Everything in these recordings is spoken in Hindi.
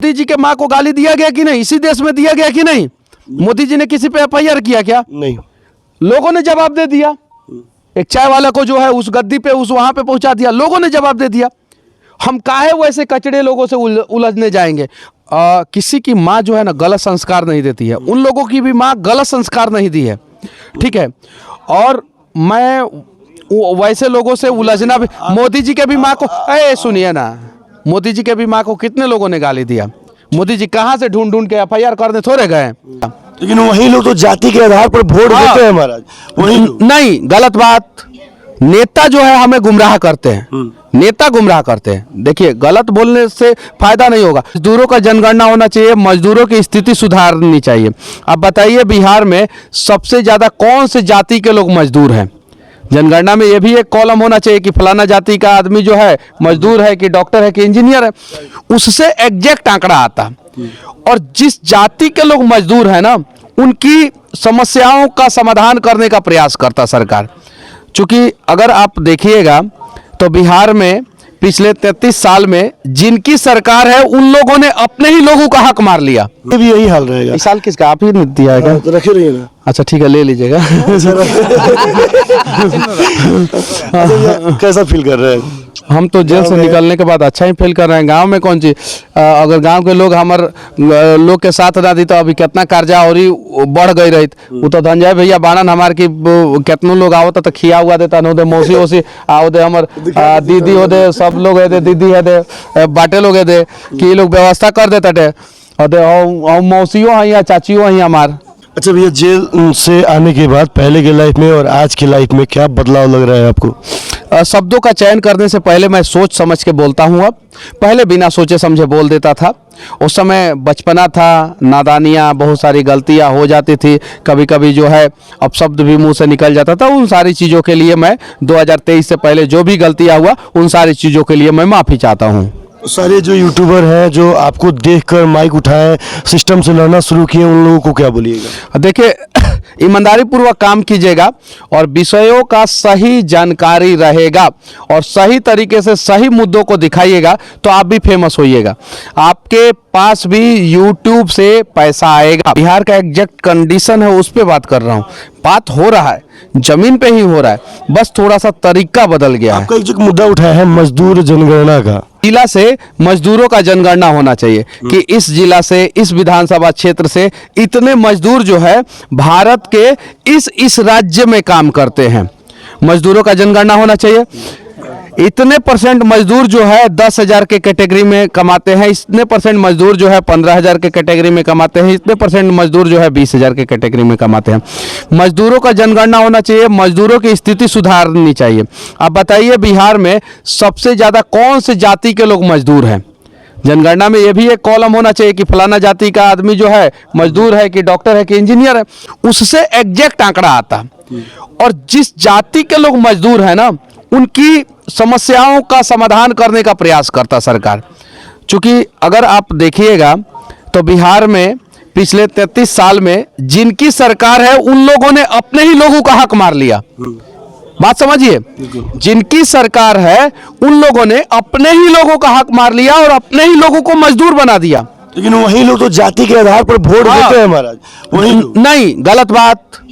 मोदी जी के माँ को गाली दिया गया कि नहीं? इसी देश में दिया गया कि नहीं? मोदी जी ने किसी पे एफआईआर किया क्या? नहीं। लोगों ने जवाब दे दिया। एक चाय वाला को जो है उस गद्दी पे उस वहां पे पहुंचा दिया, लोगों ने जवाब दे दिया। हम काहे वैसे कचड़े लोगों से उलझने जाएंगे? किसी की माँ जो है ना गलत संस्कार नहीं देती है, उन लोगों की भी माँ गलत संस्कार नहीं दी है, ठीक है। और मैं वैसे लोगों से उलझना भी, मोदी जी के भी माँ को, सुनिए ना, मोदी जी के भी माँ को कितने लोगों ने गाली दिया। मोदी जी कहाँ से ढूंढ ढूंढ के एफआईआर करने थोड़े गए? लेकिन वही लोग तो जाति के आधार पर वोट देते हैं महाराज, वही लोग। नहीं, गलत बात। नेता जो है हमें गुमराह करते हैं, नेता गुमराह करते हैं। देखिए, गलत बोलने से फायदा नहीं होगा। मजदूरों का जनगणना होना चाहिए, मजदूरों की स्थिति सुधारनी चाहिए। अब बताइए, बिहार में सबसे ज्यादा कौन से जाति के लोग मजदूर हैं? जनगणना में ये भी एक कॉलम होना चाहिए कि फलाना जाति का आदमी जो है मजदूर है कि डॉक्टर है कि इंजीनियर है, उससे एग्जैक्ट आंकड़ा आता। और जिस जाति के लोग मजदूर हैं ना, उनकी समस्याओं का समाधान करने का प्रयास करता सरकार। चूंकि अगर आप देखिएगा तो बिहार में पिछले 33 साल में जिनकी सरकार है उन लोगों ने अपने ही लोगों का हक मार लिया। ये भी यही हाल रहेगा। इस साल किसका? आप ही ने दिया है क्या? तो रखे रहिए ना। अच्छा ठीक है, ले लीजिएगा। कैसा फील कर रहे हैं? हम तो जेल से निकलने के बाद अच्छा ही फील कर रहे हैं। गांव में कौन सी, अगर गांव के लोग हमारे लोग के साथ रहती तो अभी कितना कर्जा और ही बढ़ गई रही। वो तो धनजय भैया बाणन हमार की कितनों लोग आवता तो खिया हुआ देता न, मौसी वौसी आओ दे, हमार दीदी हो दे, सब लोग है दे, दीदी है दे, बाटे लोग है दे कि लोग व्यवस्था कर देता टे, और मौसियों हैं या चाचियों हैं हमार। अच्छा भैया, जेल से आने के बाद पहले के लाइफ में और आज की लाइफ में क्या बदलाव लग रहा है आपको? शब्दों का चयन करने से पहले मैं सोच समझ के बोलता हूँ। अब पहले बिना सोचे समझे बोल देता था। उस समय बचपना था, नादानियाँ, बहुत सारी गलतियाँ हो जाती थी, कभी कभी जो है अपशब्द भी मुंह से निकल जाता था। उन सारी चीज़ों के लिए मैं 2023 से पहले जो भी गलतियाँ हुआ उन सारी चीज़ों के लिए मैं माफ़ी चाहता हूँ। सारे जो यूट्यूबर हैं जो आपको देखकर माइक उठाए, सिस्टम से लड़ना शुरू किए, उन लोगों को क्या बोलिएगा? देखिए, ईमानदारी पूर्वक काम कीजिएगा और विषयों का सही जानकारी रहेगा और सही तरीके से सही मुद्दों को दिखाइएगा तो आप भी फेमस होइएगा। आपके पास भी यूट्यूब से पैसा आएगा। बिहार का एग्जैक्ट कंडीशन है, उस पर बात कर रहा हूँ। बात हो रहा है, जमीन पे ही हो रहा है, बस थोड़ा सा तरीका बदल गया है। आपका एक मुद्दा उठाया है मजदूर जनगणना का। जिला से मजदूरों का जनगणना होना चाहिए कि इस जिला से, इस विधानसभा क्षेत्र से इतने मजदूर जो है भारत के इस राज्य में काम करते हैं। मजदूरों का जनगणना होना चाहिए। इतने परसेंट मजदूर जो है 10,000 के कैटेगरी में कमाते हैं, इतने परसेंट मजदूर जो है 15,000 के कैटेगरी में कमाते हैं, इतने परसेंट मजदूर जो है 20,000 के कैटेगरी में कमाते हैं। मजदूरों का जनगणना होना चाहिए, मजदूरों की स्थिति सुधारनी चाहिए। अब बताइए, बिहार में सबसे ज़्यादा कौन से जाति के लोग मजदूर हैं? जनगणना में ये भी एक कॉलम होना चाहिए कि फलाना जाति का आदमी जो है मजदूर है कि डॉक्टर है कि इंजीनियर है, उससे एग्जैक्ट आंकड़ा आता। और जिस जाति के लोग मजदूर हैं ना, उनकी समस्याओं का समाधान करने का प्रयास करता सरकार। चूंकि अगर आप देखिएगा तो बिहार में पिछले 33 साल में जिनकी सरकार है उन लोगों ने अपने ही लोगों का हक मार लिया। बात समझिए, जिनकी सरकार है उन लोगों ने अपने ही लोगों का हक मार लिया और अपने ही लोगों को मजदूर बना दिया। लेकिन वही लोग तो जाति के आधार पर वोट देते हैं महाराज, वही लोग। नहीं, गलत बात।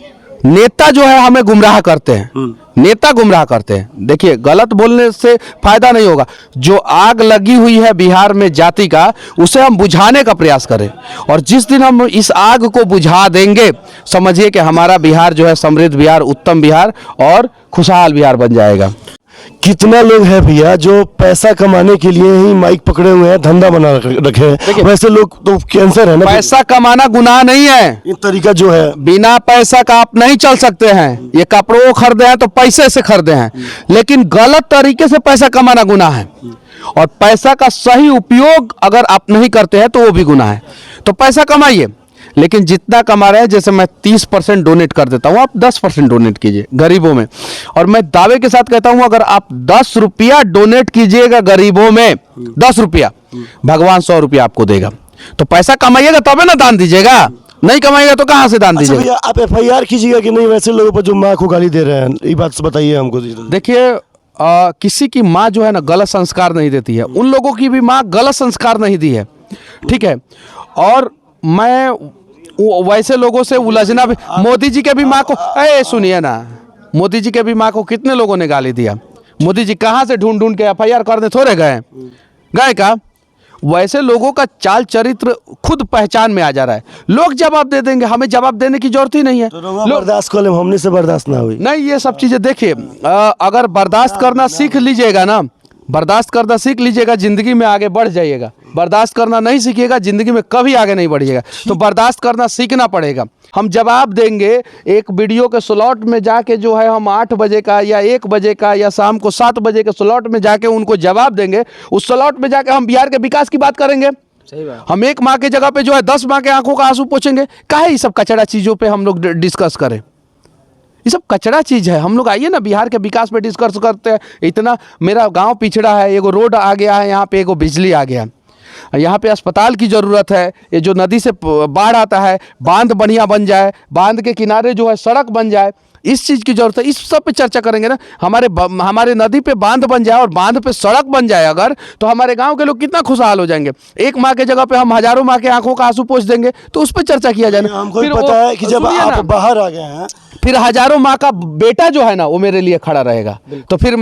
नेता जो है हमें गुमराह करते हैं, नेता गुमराह करते हैं। देखिए, गलत बोलने से फायदा नहीं होगा। जो आग लगी हुई है बिहार में जाति का, उसे हम बुझाने का प्रयास करें, और जिस दिन हम इस आग को बुझा देंगे, समझिए कि हमारा बिहार जो है समृद्ध बिहार, उत्तम बिहार और खुशहाल बिहार बन जाएगा। कितना लोग हैं भैया जो पैसा कमाने के लिए ही माइक पकड़े हुए हैं, धंधा बना रखे हैं? वैसे लोग तो कैंसर है ना। पैसा कमाना गुनाह नहीं है। ये तरीका जो है, बिना पैसा का आप नहीं चल सकते हैं। ये कपड़ों को खरीदे हैं तो पैसे से खरीदे हैं, लेकिन गलत तरीके से पैसा कमाना गुनाह है। और पैसा का सही उपयोग अगर आप नहीं करते हैं तो वो भी गुनाह है। तो पैसा कमाइए, लेकिन जितना कमा रहे हैं, जैसे मैं 30% डोनेट कर देता हूँ, आप 10% डोनेट कीजिए गरीबों में। और मैं दावे के साथ कहता हूँ, अगर आप 10 रुपया डोनेट कीजिएगा गरीबों में, 10 रुपया, भगवान 100 रुपया आपको देगा। तो पैसा कमाइएगा तबे ना दान दीजिएगा, नहीं कमाइएगा तो कहाँ से दान दीजिएगा? भैया, आप एफआईआर कीजिएगा कि नहीं वैसे लोगों पर जो माँ को गाली दे रहे हैं? ये बात बताइए हमको। देखिए, किसी की माँ जो है ना गलत संस्कार नहीं देती है, उन लोगों की भी माँ गलत संस्कार नहीं दी है। ठीक है। और मैं वैसे लोगों से उलझना भी, मोदी जी के भी माँ को, सुनिए ना, मोदी जी के भी माँ को कितने लोगों ने गाली दिया। मोदी जी कहाँ से ढूंढ ढूंढ के FIR करने थोड़े गए का। वैसे लोगों का चाल चरित्र खुद पहचान में आ जा रहा है। लोग जवाब दे देंगे, हमें जवाब देने की जरूरत ही नहीं है। लोग बर्दाश्त कर ले, हमने से बर्दाश्त ना हुई। नहीं, ये सब चीजें देखिए, अगर बर्दाश्त करना सीख लीजिएगा ना, बर्दाश्त करना सीख लीजिएगा, जिंदगी में आगे बढ़ जाइएगा। बर्दाश्त करना नहीं सीखिएगा, जिंदगी में कभी आगे नहीं बढ़िएगा। तो बर्दाश्त करना सीखना पड़ेगा। हम जवाब देंगे एक वीडियो के स्लॉट में जाके, जो है हम 8 बजे का या 1 बजे का या शाम को 7 बजे के स्लॉट में जाके उनको जवाब देंगे। उस स्लॉट में जाके हम बिहार के विकास की बात करेंगे। सही बात। हम एक माँ के जगह पे जो है 10 माँ के आंखों का आंसू पोंछेंगे। काहे ये सब कचड़ा चीज़ों पे हम लोग डिस्कस करें? ये सब कचरा चीज़ है। हम लोग आइए ना बिहार के विकास पे डिस्कस करते हैं। इतना मेरा गांव पिछड़ा है, एगो रोड आ गया है यहाँ पे, एगो बिजली आ गया, यहाँ पे अस्पताल की ज़रूरत है। ये जो नदी से बाढ़ आता है, बांध बढ़िया बन जाए, बांध के किनारे जो है सड़क बन जाए, इस चीज़ की ज़रूरत है। इस सब पे चर्चा करेंगे ना। हमारे नदी पे बांध बन जाए और बांध पे सड़क बन जाए अगर, तो हमारे गांव के लोग कितना खुशहाल हो जाएंगे। एक माँ के जगह पे हम हजारों माँ के आंखों का आंसू पोंछ देंगे, तो उस पर चर्चा किया जाए। हमको भी पता है कि जब आप बाहर आ गए हैं, फिर हजारों माँ का बेटा जो है ना, वो मेरे लिए खड़ा रहेगा। तो फिर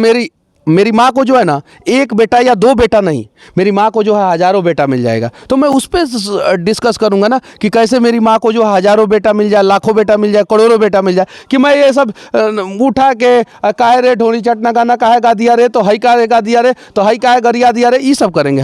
मेरी माँ को जो है ना, 1 बेटा या 2 बेटा नहीं, मेरी माँ को जो है हजारों बेटा मिल जाएगा। तो मैं उस पर डिस्कस करूंगा ना कि कैसे मेरी माँ को जो हजारों बेटा मिल जाए, लाखों बेटा मिल जाए, करोड़ों बेटा मिल जाए। कि मैं ये सब उठा के काहे रे ढोनी चटना गाना काहे गा दिया रे, तो हई काहे गा दिया रे, तो हई काहे गरिया दिया रे, ये सब करेंगे।